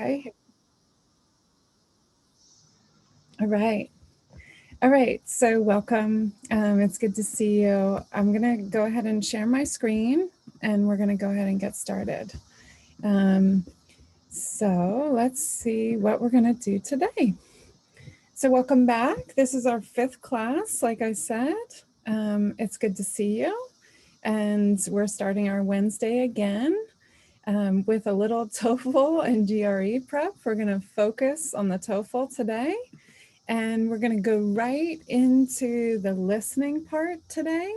Okay. All right. All right. So welcome. It's good to see you. I'm going to go ahead and share my screen and we're going to go ahead and get started. So let's see what we're going to do today. So welcome back. This is our 5th class, like I said. It's good to see you. And we're starting our Wednesday again. With a little TOEFL and GRE prep. We're going to focus on the TOEFL today, and we're going to go right into the listening part today.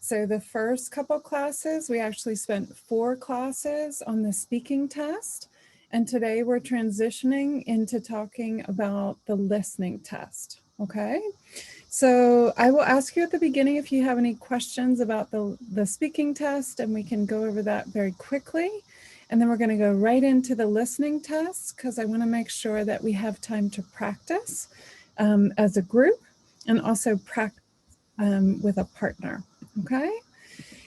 So the first couple classes, we actually spent 4 classes on the speaking test, and today we're transitioning into talking about the listening test, okay? So I will ask you at the beginning if you have any questions about the speaking test, and we can go over that very quickly. And then we're going to go right into the listening test because I want to make sure that we have time to practice as a group and also practice with a partner. Okay.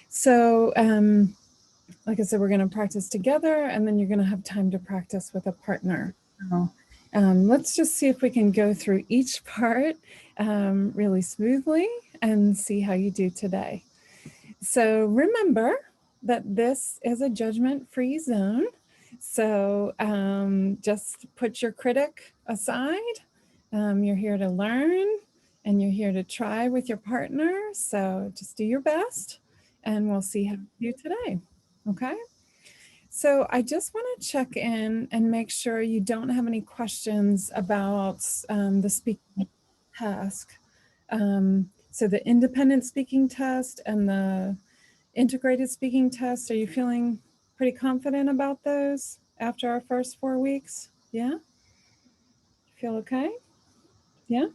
So like I said, we're going to practice together and then you're going to have time to practice with a partner. So, let's just see if we can go through each part really smoothly and see how you do today. So remember that this is a judgment-free zone. So just put your critic aside. You're here to learn and you're here to try with your partner. So just do your best and we'll see how you do today. Okay. So I just want to check in and make sure you don't have any questions about the speaking task. So the independent speaking test and the integrated speaking test, are you feeling pretty confident about those after our first 4 weeks? Yeah? Feel okay? Yeah?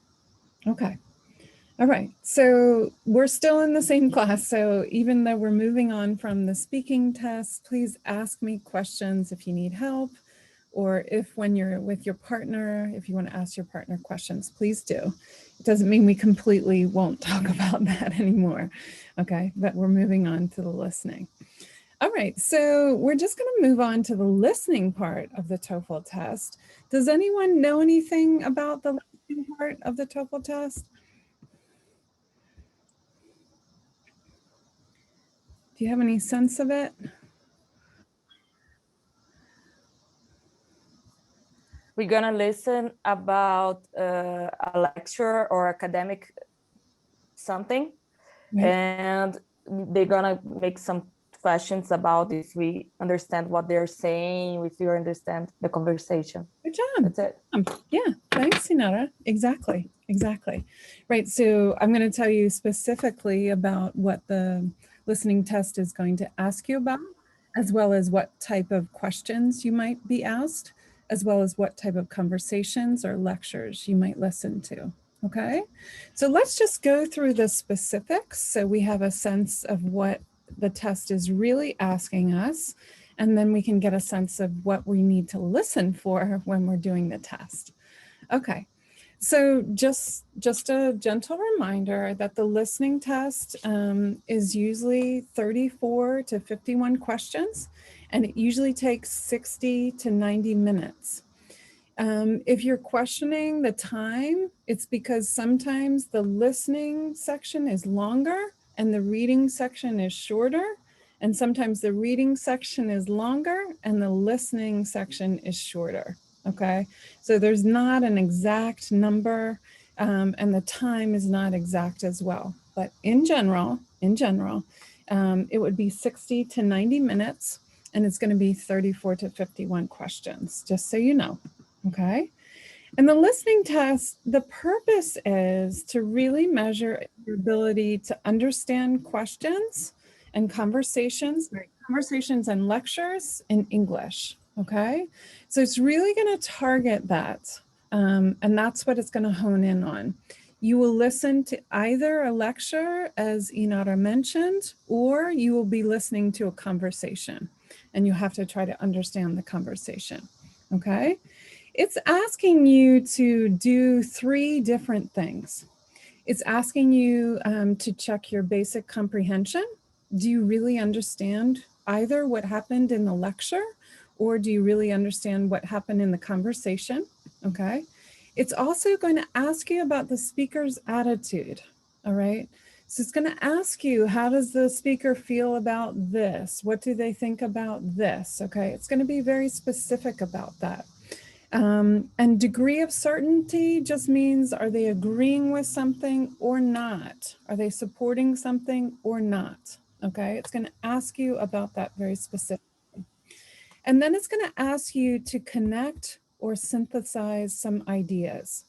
Okay. All right. So we're still in the same class. So even though we're moving on from the speaking test, please ask me questions if you need help, or if when you're with your partner, if you want to ask your partner questions, please do. It doesn't mean we completely won't talk about that anymore. Okay, but we're moving on to the listening. All right, so we're just going to move on to the listening part of the TOEFL test. Does anyone know anything about the listening part of the TOEFL test? Do you have any sense of it? We're gonna listen about a lecture or academic something, right. And they're gonna make some questions about if we understand what they're saying, if you understand the conversation. Good job. That's it. Yeah, thanks, Sinara. Exactly. Right, so I'm going to tell you specifically about what the listening test is going to ask you about, as well as what type of questions you might be asked, as well as what type of conversations or lectures you might listen to. Okay, so let's just go through the specifics so we have a sense of what the test is really asking us, and then we can get a sense of what we need to listen for when we're doing the test. Okay, so just a gentle reminder that the listening test is usually 34 to 51 questions, and it usually takes 60 to 90 minutes. If you're questioning the time, it's because sometimes the listening section is longer and the reading section is shorter. And sometimes the reading section is longer and the listening section is shorter. Okay, so there's not an exact number and the time is not exact as well. But in general, it would be 60 to 90 minutes and it's going to be 34 to 51 questions, just so you know. Okay. And the listening test, the purpose is to really measure your ability to understand questions and conversations and lectures in English. Okay. So it's really going to target that. And that's what it's going to hone in on. You will listen to either a lecture, as Inara mentioned, or you will be listening to a conversation. And you have to try to understand the conversation. Okay. It's asking you to do 3 different things. It's asking you to check your basic comprehension. Do you really understand either what happened in the lecture or do you really understand what happened in the conversation? Okay. It's also going to ask you about the speaker's attitude. All right. So it's going to ask you, how does the speaker feel about this? What do they think about this? Okay. It's going to be very specific about that. And degree of certainty just means, are they agreeing with something or not? Are they supporting something or not? Okay, it's going to ask you about that very specifically. And then it's going to ask you to connect or synthesize some ideas.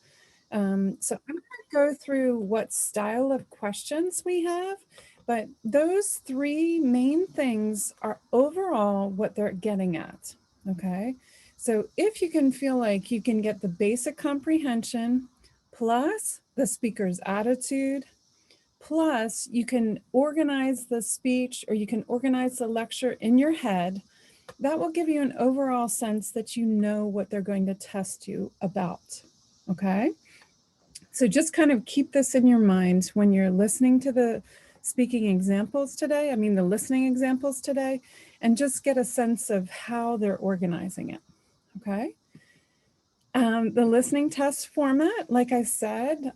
So I'm going to go through what style of questions we have, but those three main things are overall what they're getting at. Okay. So if you can feel like you can get the basic comprehension plus the speaker's attitude, plus you can organize the speech or you can organize the lecture in your head, that will give you an overall sense that you know what they're going to test you about. Okay. So just kind of keep this in your mind when you're listening to the speaking examples today, the listening examples today, and just get a sense of how they're organizing it. Okay. The listening test format, like I said,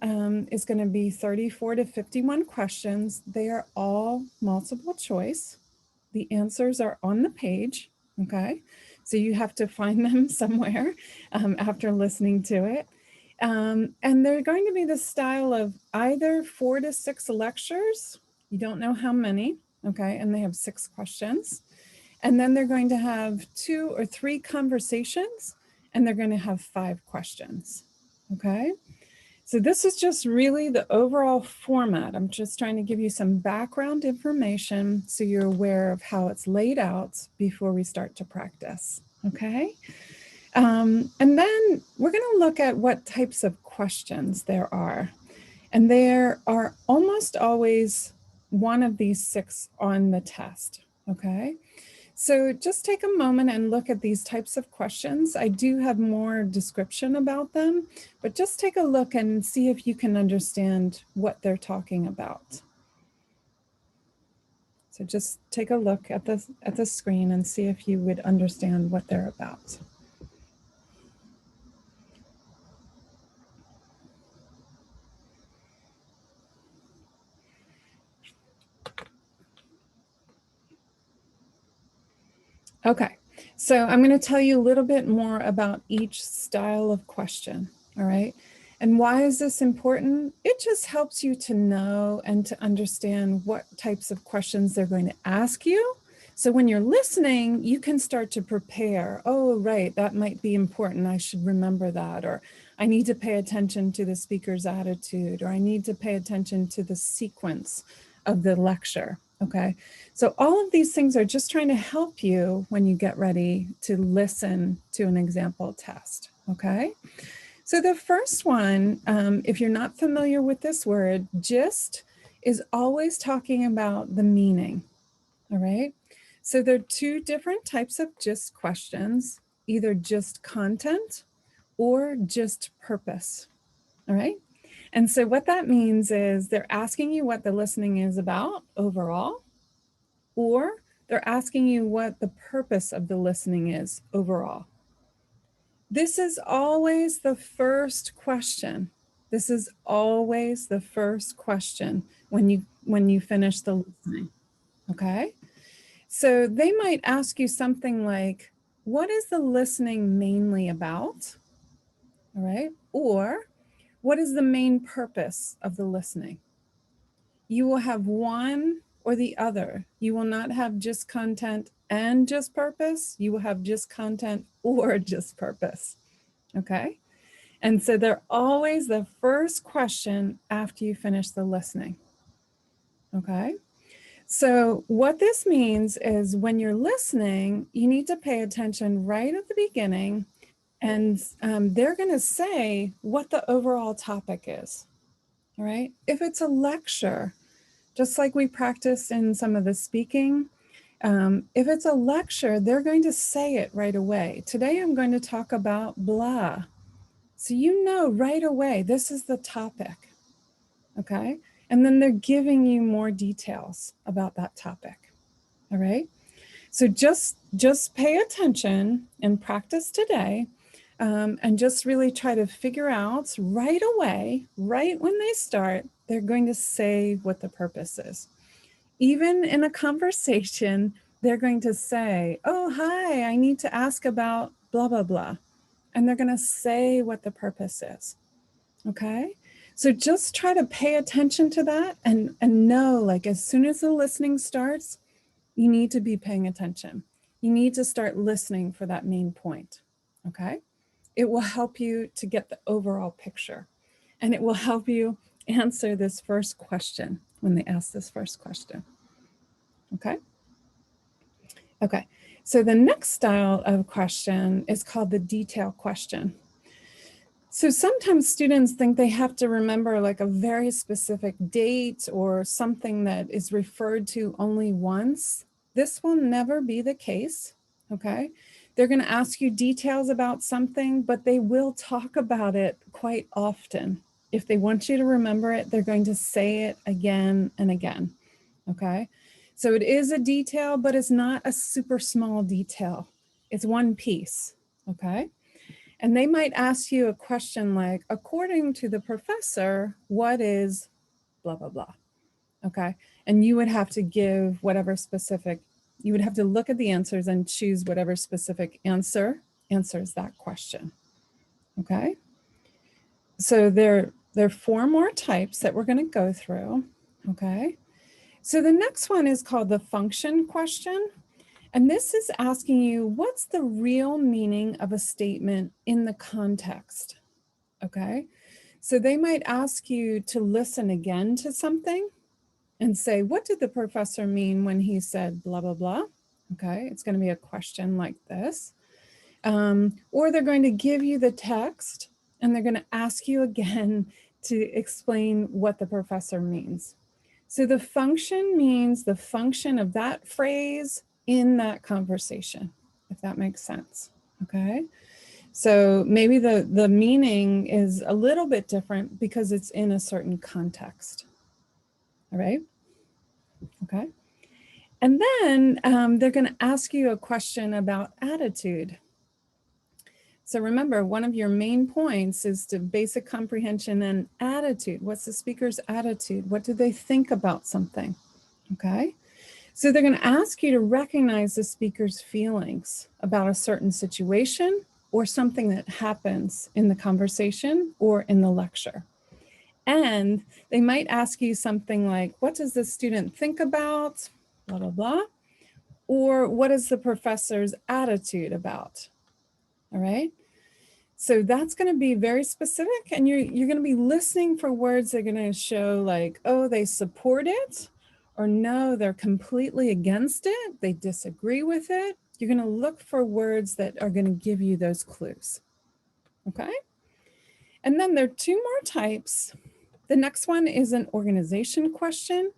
is going to be 34 to 51 questions. They are all multiple choice. The answers are on the page. Okay. So you have to find them somewhere after listening to it. And they're going to be the style of either 4 to 6 lectures. You don't know how many. Okay. And they have 6 questions. And then they're going to have 2 or 3 conversations, and they're going to have 5 questions. Okay. So this is just really the overall format. I'm just trying to give you some background information so you're aware of how it's laid out before we start to practice. Okay. And then we're going to look at what types of questions there are. And there are almost always one of these 6 on the test. Okay. So just take a moment and look at these types of questions. I do have more description about them, but just take a look and see if you can understand what they're talking about. So just take a look at the screen and see if you would understand what they're about. Okay, so I'm going to tell you a little bit more about each style of question, all right? And why is this important? It just helps you to know and to understand what types of questions they're going to ask you. So when you're listening, you can start to prepare. Oh, right, that might be important. I should remember that. Or I need to pay attention to the speaker's attitude, or I need to pay attention to the sequence of the lecture. Okay, so all of these things are just trying to help you when you get ready to listen to an example test. Okay, so the first one, if you're not familiar with this word, gist is always talking about the meaning. All right, so there are 2 different types of gist questions, either gist content or gist purpose. All right. And so what that means is they're asking you what the listening is about overall, or they're asking you what the purpose of the listening is overall. This is always the first question. This is always the first question when you finish the listening. Okay? So they might ask you something like, what is the listening mainly about? All right? Or what is the main purpose of the listening? You will have one or the other. You will not have just content and just purpose. You will have just content or just purpose. Okay? And so they're always the first question after you finish the listening. Okay? So what this means is when you're listening, you need to pay attention right at the beginning, and they're going to say what the overall topic is. All right? If it's a lecture, just like we practiced in some of the speaking, if it's a lecture, they're going to say it right away. Today, I'm going to talk about blah. So you know right away, this is the topic, okay? And then they're giving you more details about that topic, all right? So just just pay attention and practice today, and just really try to figure out right away, right when they start, they're going to say what the purpose is. Even in a conversation, they're going to say, oh, hi, I need to ask about blah, blah, blah. And they're going to say what the purpose is. Okay? So just try to pay attention to that and know, like, as soon as the listening starts, you need to be paying attention. You need to start listening for that main point. Okay? It will help you to get the overall picture. And it will help you answer this first question when they ask this first question. Okay? Okay. So the next style of question is called the detail question. So sometimes students think they have to remember like a very specific date or something that is referred to only once. This will never be the case, okay? They're going to ask you details about something, but they will talk about it quite often. If they want you to remember it, they're going to say it again and again, okay? So it is a detail, but it's not a super small detail. It's one piece, okay? And they might ask you a question like, according to the professor, what is blah, blah, blah, okay? And you would have to give whatever specific, you would have to look at the answers and choose whatever specific answer answers that question, okay? So there are 4 more types that we're gonna go through, okay? So the next one is called the function question. And this is asking you, what's the real meaning of a statement in the context? Okay, so they might ask you to listen again to something and say, what did the professor mean when he said blah, blah, blah? Okay, it's going to be a question like this. Or they're going to give you the text and they're going to ask you again to explain what the professor means. So the function means the function of that phrase in that conversation, if that makes sense, okay? So maybe the meaning is a little bit different because it's in a certain context, all right? Okay. And then they're gonna ask you a question about attitude. So remember, one of your main points is to basic comprehension and attitude. What's the speaker's attitude? What do they think about something, okay? So they're going to ask you to recognize the speaker's feelings about a certain situation or something that happens in the conversation or in the lecture. And they might ask you something like, what does the student think about, blah, blah, blah, or what is the professor's attitude about, all right? So that's going to be very specific, and you're going to be listening for words that are going to show like, oh, they support it, or no, they're completely against it, they disagree with it. You're going to look for words that are going to give you those clues, okay? And then there are 2 more types. The next one is an organization question,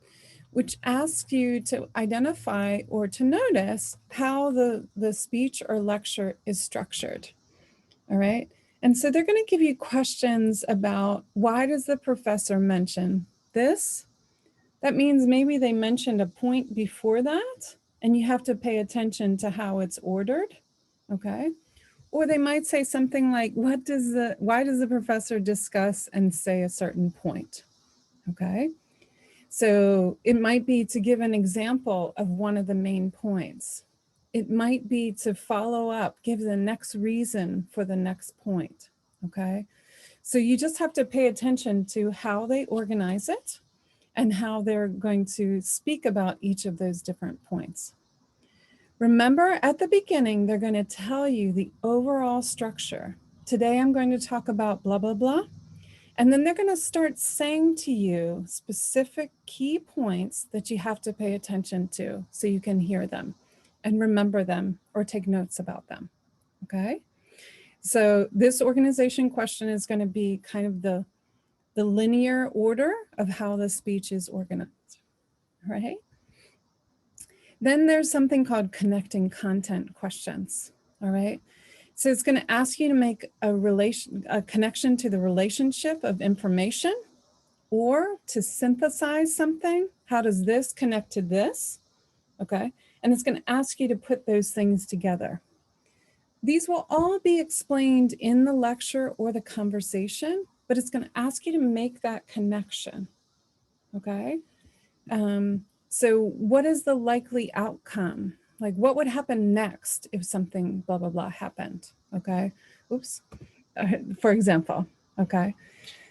which asks you to identify or to notice how the speech or lecture is structured, all right? And so they're going to give you questions about, why does the professor mention this? That means maybe they mentioned a point before that, and you have to pay attention to how it's ordered, okay? Or they might say something like, why does the professor discuss and say a certain point, okay? So it might be to give an example of one of the main points. It might be to follow up, give the next reason for the next point, okay? So you just have to pay attention to how they organize it and how they're going to speak about each of those different points. Remember, at the beginning, they're going to tell you the overall structure. Today, I'm going to talk about blah, blah, blah. And then they're going to start saying to you specific key points that you have to pay attention to so you can hear them and remember them or take notes about them, okay? So this organization question is going to be kind of the linear order of how the speech is organized, right? Then there's something called connecting content questions, all right? So it's going to ask you to make a connection to the relationship of information or to synthesize something. How does this connect to this? Okay. and it's going to ask you to put those things together. These will all be explained in the lecture or the conversation, but it's going to ask you to make that connection, okay? So what is the likely outcome? Like what would happen next if something blah, blah, blah happened, okay? Oops, for example, okay?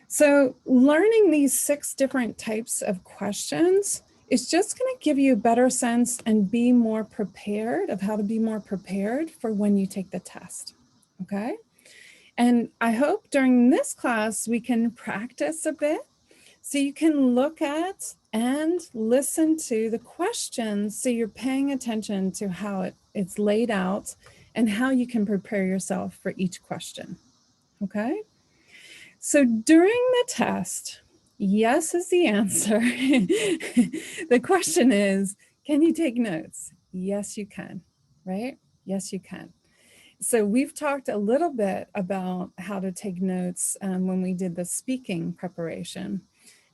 So learning these 6 different types of questions is just going to give you a better sense and be more prepared of how to be more prepared for when you take the test, okay? And I hope during this class we can practice a bit so you can look at and listen to the questions so you're paying attention to how it's laid out and how you can prepare yourself for each question, okay? So during the test, yes is the answer. The question is, can you take notes? Yes, you can, right? Yes, you can. So we've talked a little bit about how to take notes when we did the speaking preparation.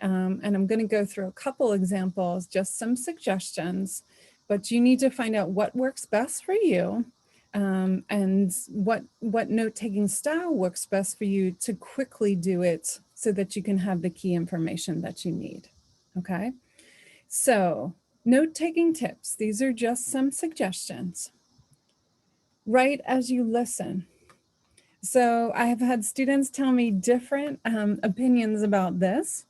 And I'm going to go through a couple examples, just some suggestions, but you need to find out what works best for you and what note-taking style works best for you to quickly do it so that you can have the key information that you need, okay? So note-taking tips, these are just some suggestions. Write as you listen. So I have had students tell me different opinions about this.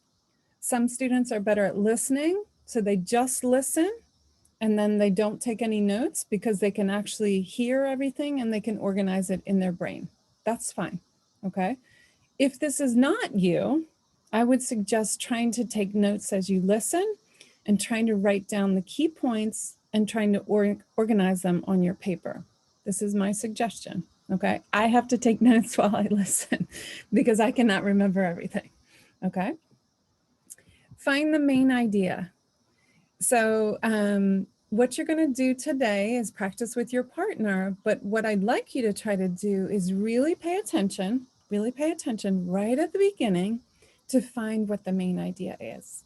Some students are better at listening, so they just listen and then they don't take any notes because they can actually hear everything and they can organize it in their brain. That's fine, okay? If this is not you, I would suggest trying to take notes as you listen and trying to write down the key points and trying to organize them on your paper. This is my suggestion, okay? I have to take notes while I listen because I cannot remember everything, okay? Find the main idea. So what you're going to do today is practice with your partner, but what I'd like you to try to do is really pay attention right at the beginning to find what the main idea is,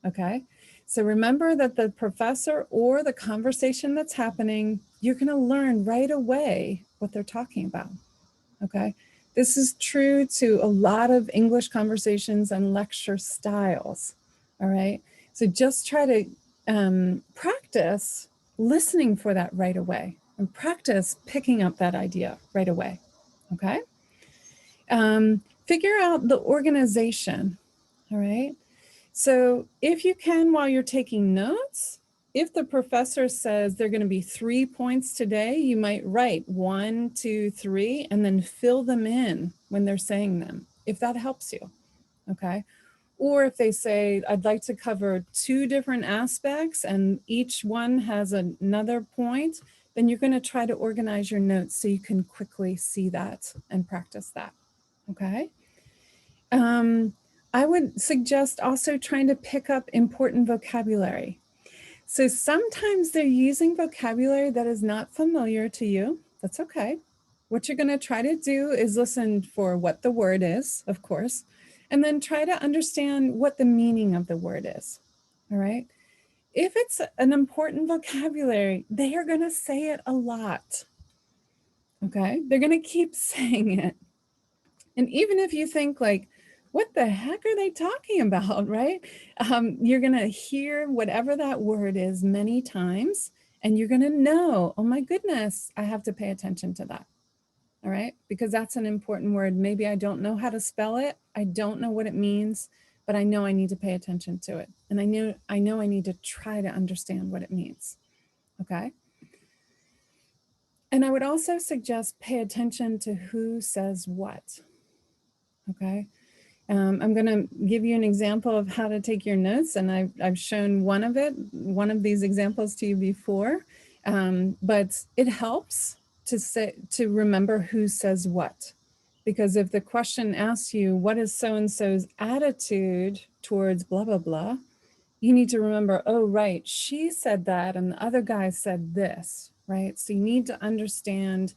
okay? So remember that the professor or the conversation that's happening, you're going to learn right away what they're talking about, okay? This is true to a lot of English conversations and lecture styles, all right? So just try to practice listening for that right away and practice picking up that idea right away, okay? Figure out the organization, all right? So if you can, while you're taking notes, if the professor says there are going to be 3 points today, you might write 1, 2, 3, and then fill them in when they're saying them, if that helps you, okay? Or if they say, I'd like to cover 2 different aspects and each one has another point, then you're going to try to organize your notes so you can quickly see that and practice that, okay? I would suggest also trying to pick up important vocabulary. So sometimes they're using vocabulary that is not familiar to you. That's okay. What you're going to try to do is listen for what the word is, of course, and then try to understand what the meaning of the word is, all right? If it's an important vocabulary, they are going to say it a lot, okay? They're going to keep saying it. And even if you think like, what the heck are they talking about, right? You're going to hear whatever that word is many times, and you're going to know, oh my goodness, I have to pay attention to that. All right, because that's an important word. Maybe I don't know how to spell it. I don't know what it means, but I know I need to pay attention to it. And I know I need to try to understand what it means. Okay. And I would also suggest pay attention to who says what. Okay. I'm going to give you an example of how to take your notes, and I've shown one of these examples to you before, but it helps to remember who says what, because if the question asks you what is so-and-so's attitude towards blah, blah, blah, you need to remember, oh, right, she said that and the other guy said this, right? So you need to understand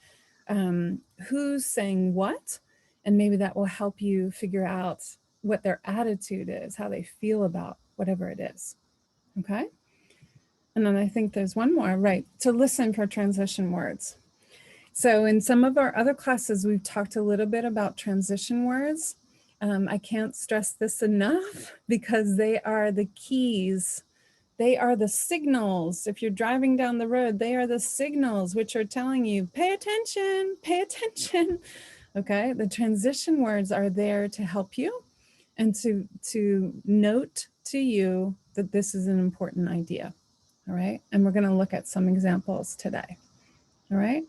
who's saying what, and maybe that will help you figure out what their attitude is, how they feel about whatever it is, okay? And then I think there's one more, right, to listen for transition words. So in some of our other classes, we've talked a little bit about transition words. I can't stress this enough because they are the keys. They are the signals. If you're driving down the road, they are the signals which are telling you, pay attention, pay attention. Okay, the transition words are there to help you and to note to you that this is an important idea. All right, and we're going to look at some examples today. All right,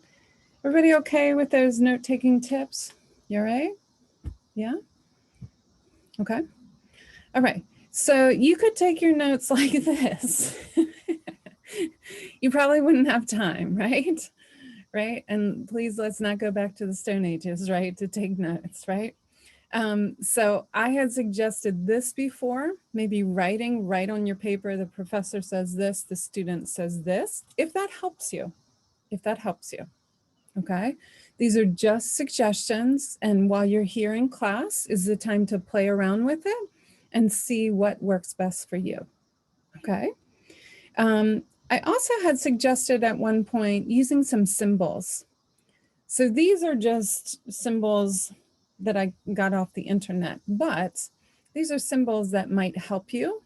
everybody okay with those note-taking tips? You all right? Yeah? Okay. All right, so you could take your notes like this. You probably wouldn't have time, right? Right, and please let's not go back to the Stone Ages, right, to take notes, right? So I had suggested this before, maybe writing right on your paper, the professor says this, the student says this, if that helps you, okay? These are just suggestions, and while you're here in class is the time to play around with it and see what works best for you, okay? I also had suggested at one point using some symbols. So these are just symbols that I got off the internet, but these are symbols that might help you,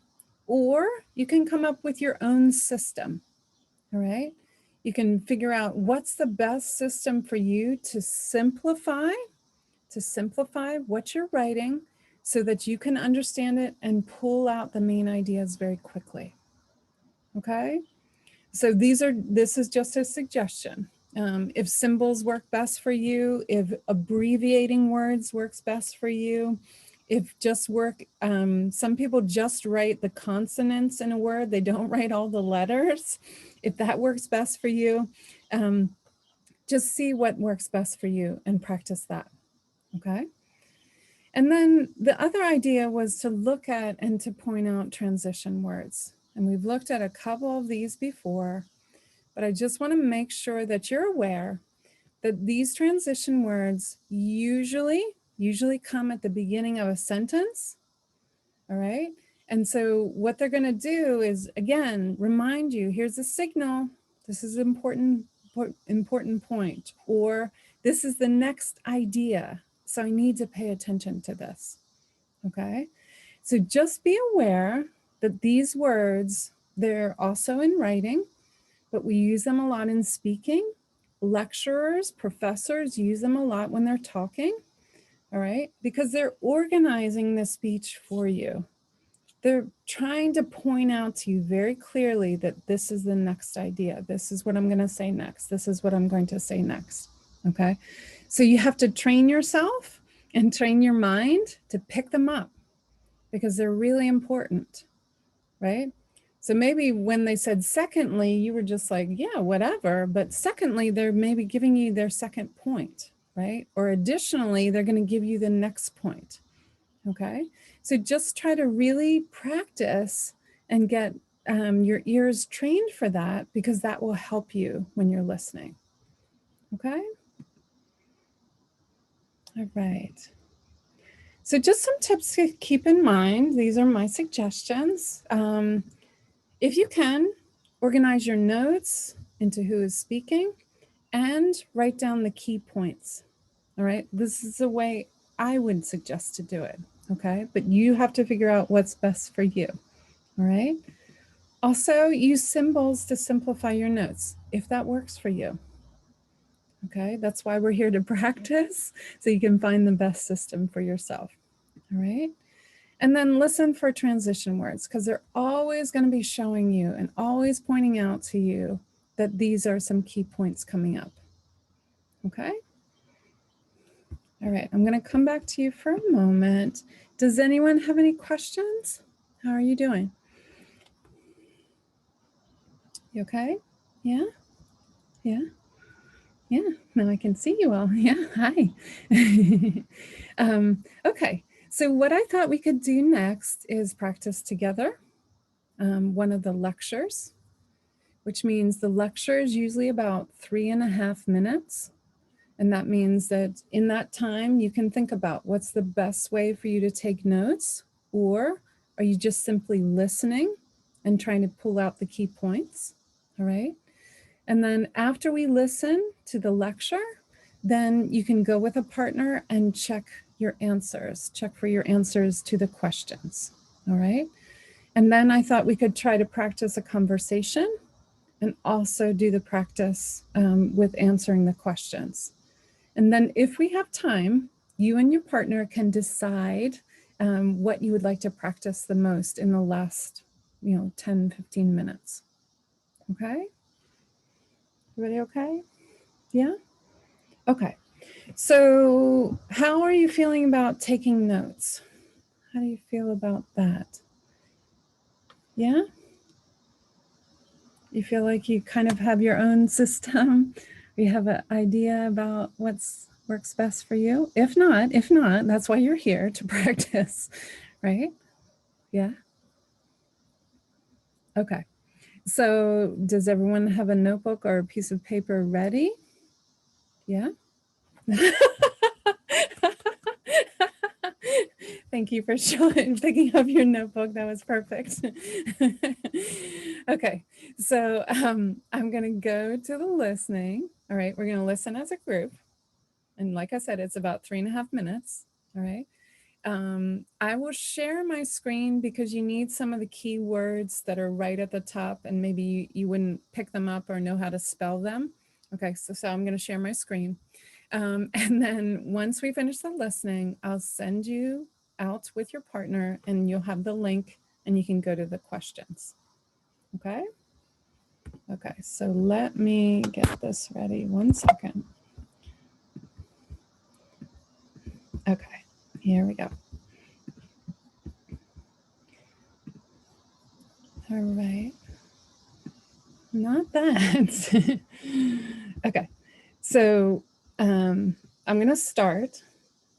or you can come up with your own system, all right? You can figure out what's the best system for you to simplify what you're writing so that you can understand it and pull out the main ideas very quickly, okay? So this is just a suggestion. If symbols work best for you, if abbreviating words works best for you, if just some people just write the consonants in a word, they don't write all the letters. If that works best for you, just see what works best for you and practice that, okay? And then the other idea was to look at and to point out transition words. And we've looked at a couple of these before, but I just want to make sure that you're aware that these transition words usually come at the beginning of a sentence, all right? And so what they're going to do is, again, remind you, here's a signal, this is an important point, or this is the next idea, so I need to pay attention to this, okay? So just be aware that these words, they're also in writing, but we use them a lot in speaking. Lecturers, professors use them a lot when they're talking, all right? Because they're organizing the speech for you. They're trying to point out to you very clearly that this is the next idea. This is what I'm going to say next. This is what I'm going to say next, okay? So you have to train yourself and train your mind to pick them up because they're really important, right? So maybe when they said secondly, you were just like, yeah, whatever. But secondly, they're maybe giving you their second point, right? Or additionally, they're going to give you the next point, okay? So just try to really practice and get your ears trained for that because that will help you when you're listening, okay? All right. So just some tips to keep in mind. These are my suggestions. If you can, organize your notes into who is speaking and write down the key points, all right? This is the way I would suggest to do it, okay? But you have to figure out what's best for you, all right? Also, use symbols to simplify your notes, if that works for you, okay? That's why we're here to practice, so you can find the best system for yourself, all right? And then listen for transition words because they're always going to be showing you and always pointing out to you that these are some key points coming up. Okay? All right, I'm going to come back to you for a moment. Does anyone have any questions? How are you doing? You okay? Yeah? Yeah? Yeah, now I can see you all. Yeah, hi. Okay. So what I thought we could do next is practice together one of the lectures, which means the lecture is usually about 3.5 minutes. And that means that in that time, you can think about what's the best way for you to take notes, or are you just simply listening and trying to pull out the key points? all right? And then after we listen to the lecture, then you can go with a partner and check your answers, check for your answers to the questions, all right? And then I thought we could try to practice a conversation and also do the practice with answering the questions. And then if we have time, you and your partner can decide what you would like to practice the most in the last, 10, 15 minutes. Okay? Everybody okay? Yeah? Okay. So how are you feeling about taking notes? How do you feel about that? Yeah? You feel like you kind of have your own system? You have an idea about what works best for you? If not, that's why you're here, to practice, right? Yeah? Okay. So does everyone have a notebook or a piece of paper ready? Yeah? Thank you for picking up your notebook. That was perfect. Okay, so I'm going to go to the listening. All right, we're going to listen as a group. And like I said, it's about 3.5 minutes. All right. I will share my screen because you need some of the key words that are right at the top, and maybe you wouldn't pick them up or know how to spell them. Okay, so I'm going to share my screen. And then once we finish the listening, I'll send you out with your partner and you'll have the link and you can go to the questions. Okay? Okay, so let me get this ready. 1 second. Okay, here we go. All right. Not that. Okay, so I'm going to start.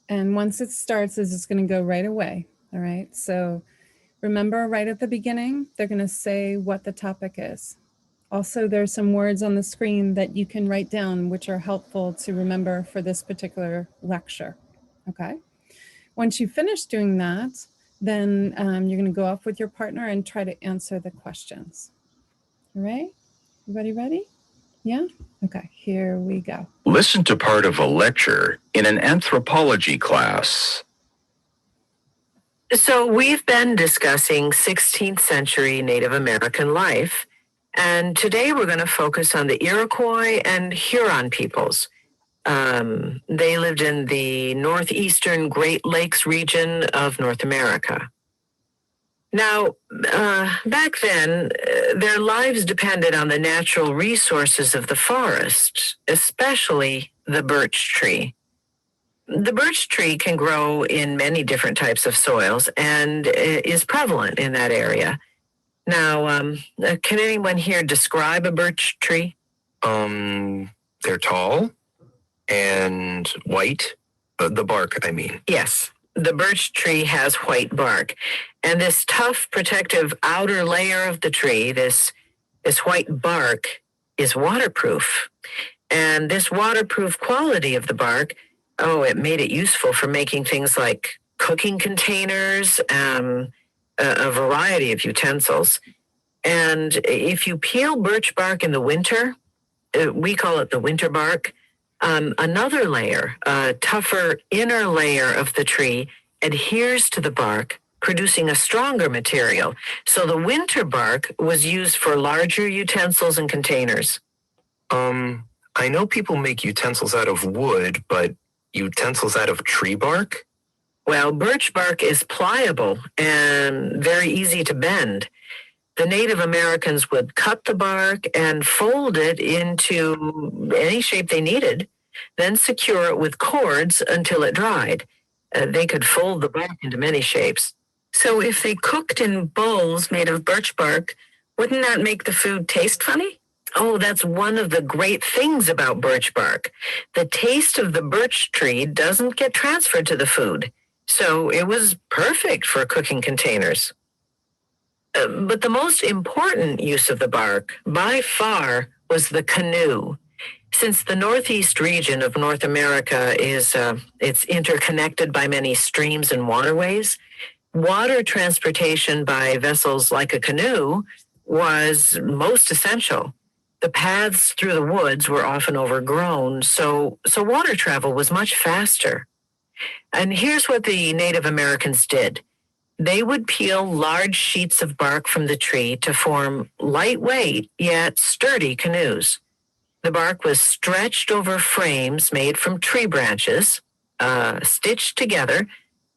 And once it starts, it's just going to go right away. All right. So remember, right at the beginning, they're going to say what the topic is. Also, there's some words on the screen that you can write down, which are helpful to remember for this particular lecture. Okay. Once you finish doing that, then you're going to go off with your partner and try to answer the questions. All right. Everybody ready? Yeah? Okay, here we go. Listen to part of a lecture in an anthropology class. So we've been discussing 16th century Native American life, and today we're going to focus on the Iroquois and Huron peoples. They lived in the northeastern Great Lakes region of North America. Now, back then, their lives depended on the natural resources of the forest, especially the birch tree. The birch tree can grow in many different types of soils and is prevalent in that area. Now, can anyone here describe a birch tree? They're tall and white. The bark, I mean. Yes. The birch tree has white bark, and this tough protective outer layer of the tree, this white bark, is waterproof. And this waterproof quality of the bark, it made it useful for making things like cooking containers, a variety of utensils. And if you peel birch bark in the winter, we call it the winter bark, another layer, a tougher inner layer of the tree, adheres to the bark, producing a stronger material. So the winter bark was used for larger utensils and containers. I know people make utensils out of wood, but utensils out of tree bark? Well, birch bark is pliable and very easy to bend. The Native Americans would cut the bark and fold it into any shape they needed, then secure it with cords until it dried. They could fold the bark into many shapes. So if they cooked in bowls made of birch bark, wouldn't that make the food taste funny? Oh, that's one of the great things about birch bark. The taste of the birch tree doesn't get transferred to the food. So it was perfect for cooking containers. But the most important use of the bark, by far, was the canoe. Since the northeast region of North America it's interconnected by many streams and waterways, water transportation by vessels like a canoe was most essential. The paths through the woods were often overgrown, so water travel was much faster. And here's what the Native Americans did. They would peel large sheets of bark from the tree to form lightweight yet sturdy canoes. The bark was stretched over frames made from tree branches, stitched together,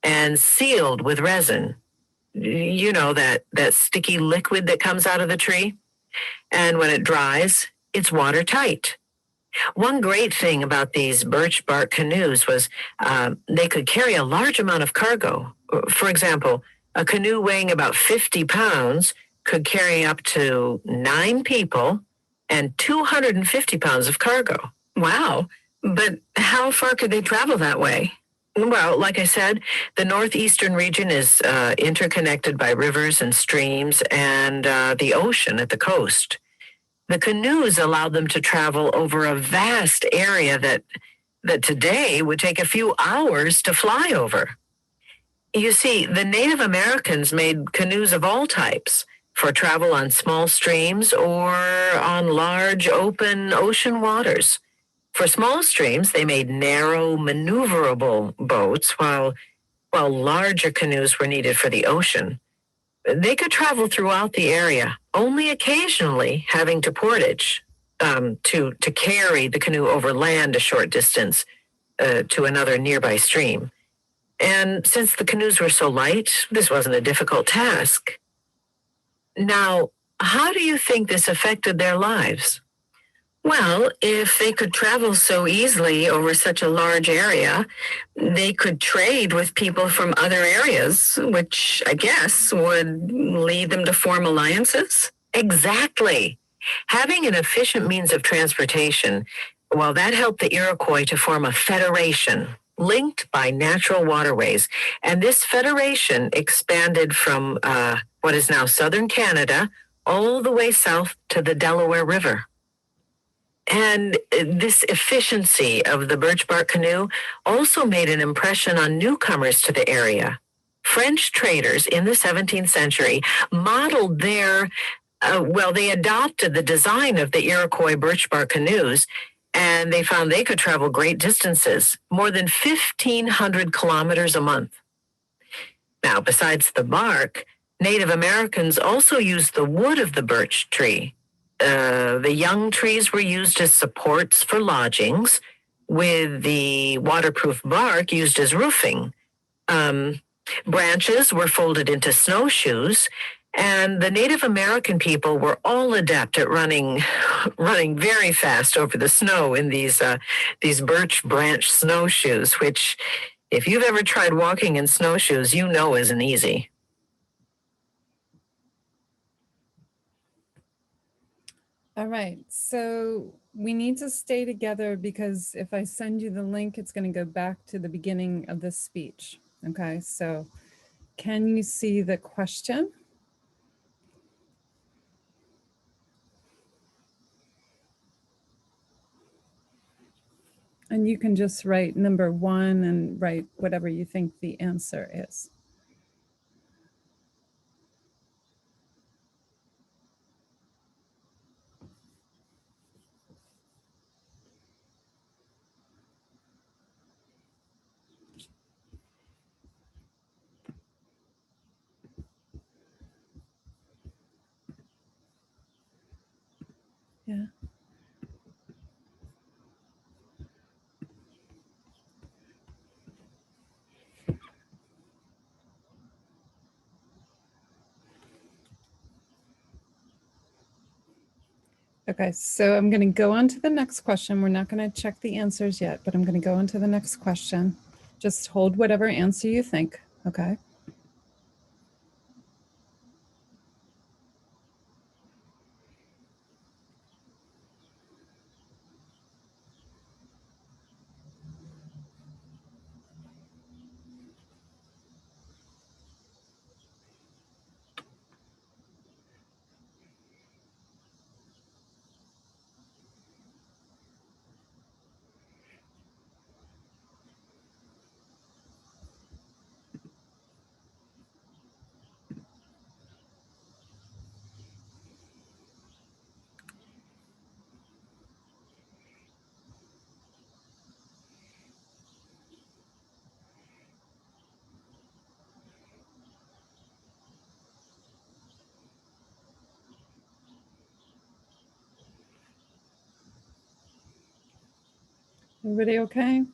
and sealed with resin. You know, that sticky liquid that comes out of the tree? And when it dries, it's watertight. One great thing about these birch bark canoes was they could carry a large amount of cargo. For example, a canoe weighing about 50 pounds could carry up to 9 people and 250 pounds of cargo. Wow. But how far could they travel that way? Well, like I said, the northeastern region is interconnected by rivers and streams and the ocean at the coast. The canoes allowed them to travel over a vast area that today would take a few hours to fly over. You see, the Native Americans made canoes of all types for travel on small streams or on large open ocean waters. For small streams, they made narrow, maneuverable boats, while larger canoes were needed for the ocean. They could travel throughout the area, only occasionally having to portage to carry the canoe over land a short distance to another nearby stream. And since the canoes were so light, this wasn't a difficult task. Now, how do you think this affected their lives? Well, if they could travel so easily over such a large area, they could trade with people from other areas, which I guess would lead them to form alliances. Exactly. Having an efficient means of transportation, well, that helped the Iroquois to form a federation linked by natural waterways. And this federation expanded from what is now southern Canada all the way south to the Delaware River. And this efficiency of the birch bark canoe also made an impression on newcomers to the area. French traders in the 17th century modeled they adopted the design of the Iroquois birch bark canoes, and they found they could travel great distances, more than 1,500 kilometers a month. Now, besides the bark, Native Americans also used the wood of the birch tree. The young trees were used as supports for lodgings, with the waterproof bark used as roofing. Branches were folded into snowshoes, and the Native American people were all adept at running very fast over the snow in these birch branch snowshoes, which, if you've ever tried walking in snowshoes, you know isn't easy. All right, so we need to stay together because if I send you the link, it's going to go back to the beginning of this speech. Okay, so can you see the question? And you can just write number 1 and write whatever you think the answer is. Yeah. Okay, so I'm going to go on to the next question. We're not going to check the answers yet, but I'm going to go on to the next question. Just hold whatever answer you think, okay? Everybody okay?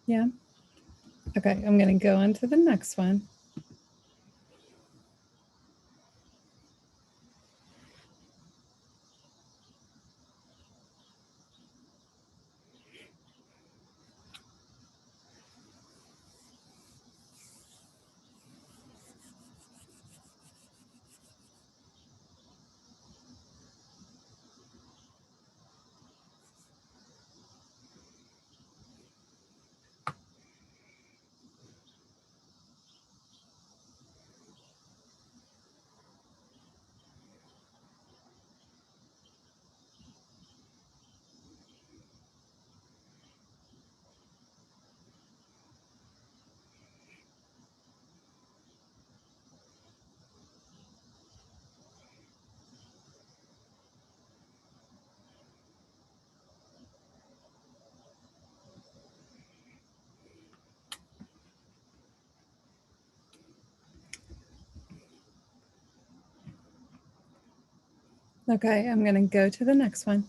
Yeah? Okay, I'm going to go on to the next one. Okay, I'm going to go to the next one.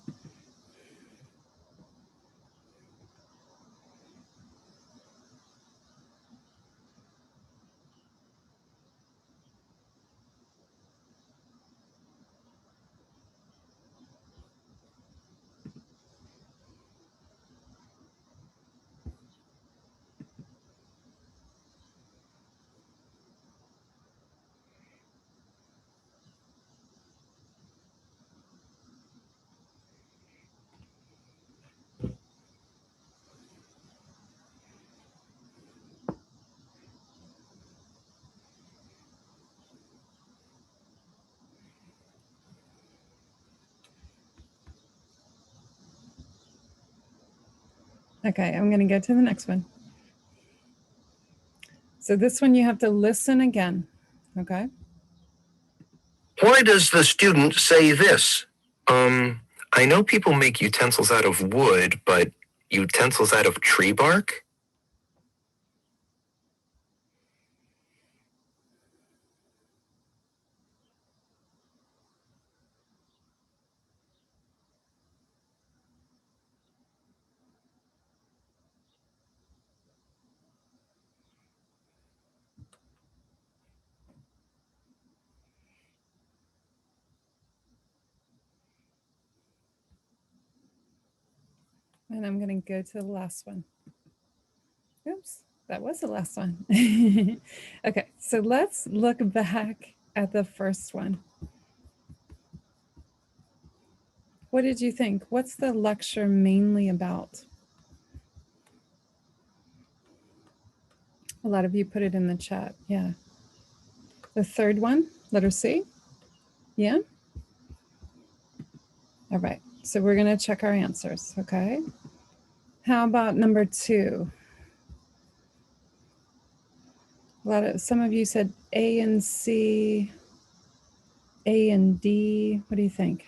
Okay, I'm going to go to the next one. So this one you have to listen again, okay? Why does the student say this? I know people make utensils out of wood, but utensils out of tree bark? And I'm going to go to the last one. Oops, that was the last one. Okay, so let's look back at the first one. What did you think? What's the lecture mainly about? A lot of you put it in the chat. Yeah. The third one, letter C. Yeah. All right. So we're going to check our answers. Okay. How about number 2? Some of you said A and C, A and D. What do you think?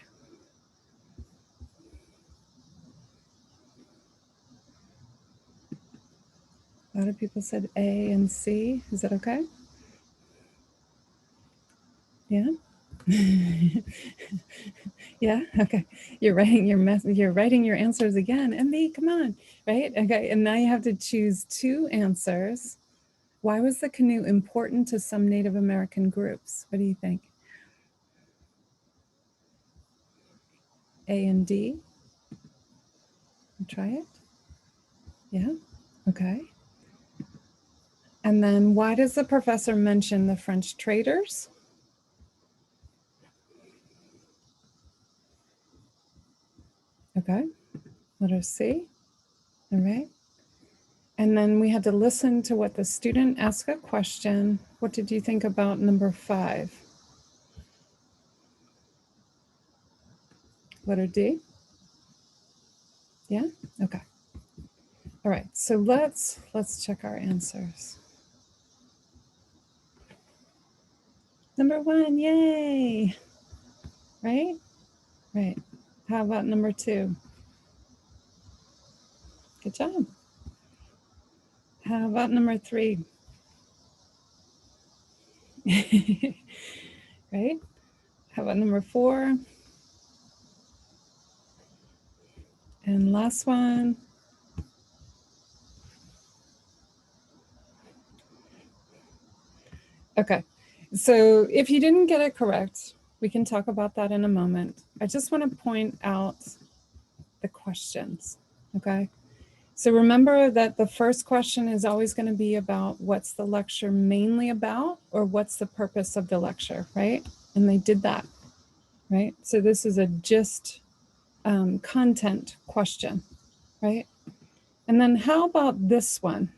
A lot of people said A and C. Is that okay? Yeah. Yeah. Okay. You're writing your answers again. MB, come on. Right. Okay. And now you have to choose 2 answers. Why was the canoe important to some Native American groups? What do you think? A and D. Try it. Yeah. Okay. And then why does the professor mention the French traders? Okay. Letter C. All right. And then we had to listen to what the student asked a question. What did you think about number 5? Letter D? Yeah? Okay. All right. So let's check our answers. Number 1, yay. Right? Right. How about number 2? Good job. How about number 3? Right? How about number 4? And last one. Okay, so if you didn't get it correct, we can talk about that in a moment. I just want to point out the questions, okay? So remember that the first question is always going to be about what's the lecture mainly about, or what's the purpose of the lecture, right? And they did that, right? So this is a gist content question, right? And then how about this one?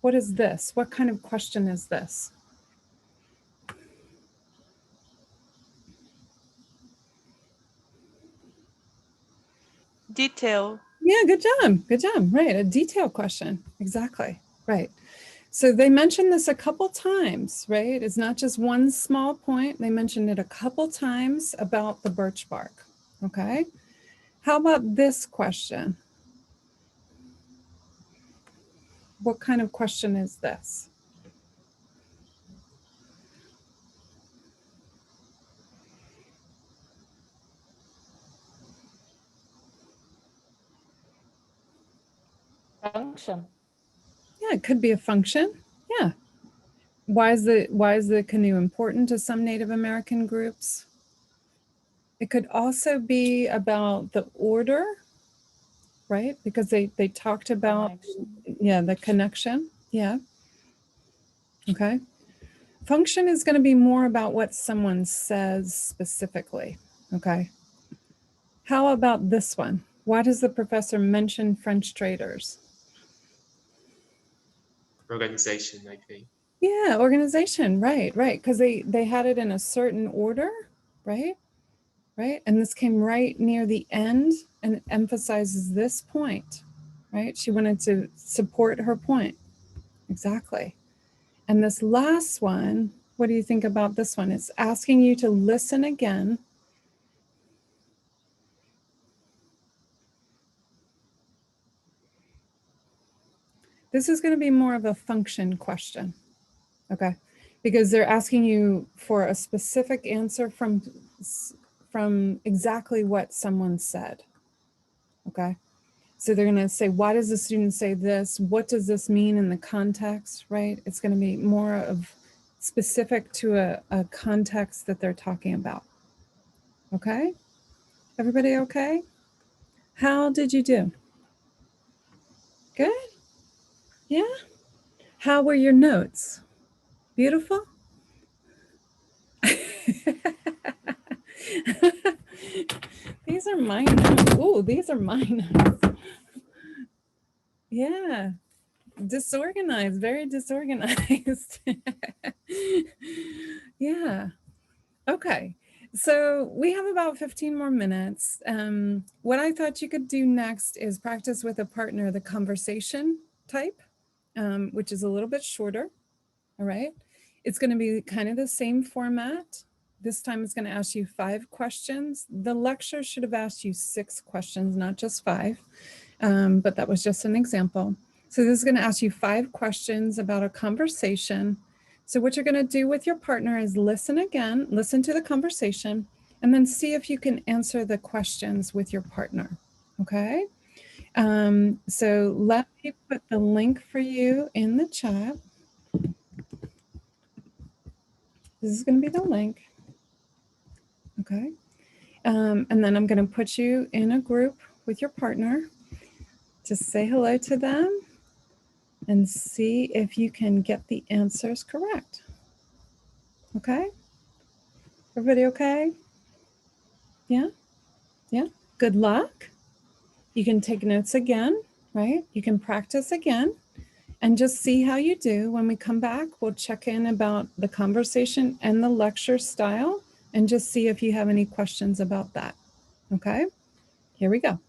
What is this? What kind of question is this? Detail. Yeah, good job. Good job. Right. A detailed question. Exactly. Right. So they mentioned this a couple times, right? It's not just one small point. They mentioned it a couple times about the birch bark. Okay. How about this question? What kind of question is this? Function. Yeah, it could be a function. Yeah. Why is the canoe important to some Native American groups? It could also be about the order, right? Because they talked about, yeah, the connection. Yeah. Okay. Function is going to be more about what someone says specifically. Okay. How about this one? Why does the professor mention French traders? Organization, I think. Yeah, organization. Right, right. Because they had it in a certain order, right? Right. And this came right near the end and it emphasizes this point, right? She wanted to support her point. Exactly. And this last one, what do you think about this one? It's asking you to listen again. This is going to be more of a function question, okay? Because they're asking you for a specific answer from exactly what someone said, okay? So they're going to say, why does the student say this? What does this mean in the context, right? It's going to be more of specific to a context that they're talking about, okay? Everybody okay? How did you do? Good? Yeah? How were your notes? Beautiful? These are my notes. Oh, these are my notes. Yeah. Disorganized, very disorganized. Yeah. Okay. So we have about 15 more minutes. What I thought you could do next is practice with a partner, the conversation type, which is a little bit shorter. All right. It's going to be kind of the same format. This time it's going to ask you 5 questions. The lecture should have asked you 6 questions, not just 5, but that was just an example. So this is going to ask you 5 questions about a conversation. So what you're going to do with your partner is listen again, listen to the conversation, and then see if you can answer the questions with your partner. Okay. So let me put the link for you in the chat. This is going to be the link. Okay. And then I'm going to put you in a group with your partner. Just say hello to them and see if you can get the answers correct. Okay. Everybody okay? Yeah. Yeah. Good luck. You can take notes again, right? You can practice again and just see how you do. When we come back, we'll check in about the conversation and the lecture style and just see if you have any questions about that. Okay, here we go.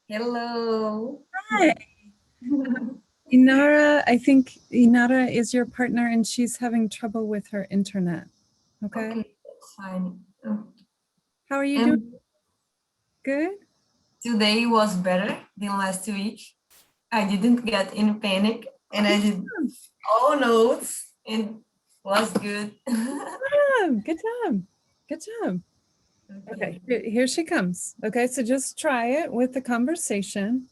Hello. Hi. Inara, I think Inara is your partner and she's having trouble with her internet. Okay. Okay, that's fine. How are you doing? Good? Today was better than last week. I didn't get in panic and I did all notes and was good. Good job. Good job. Okay, here she comes. Okay, so just try it with the conversation.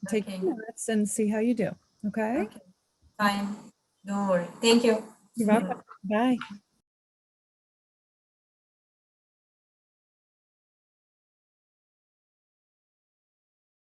Take Okay. notes and see how you do. Okay? Okay, fine. Don't worry. Thank you. You're welcome. Bye.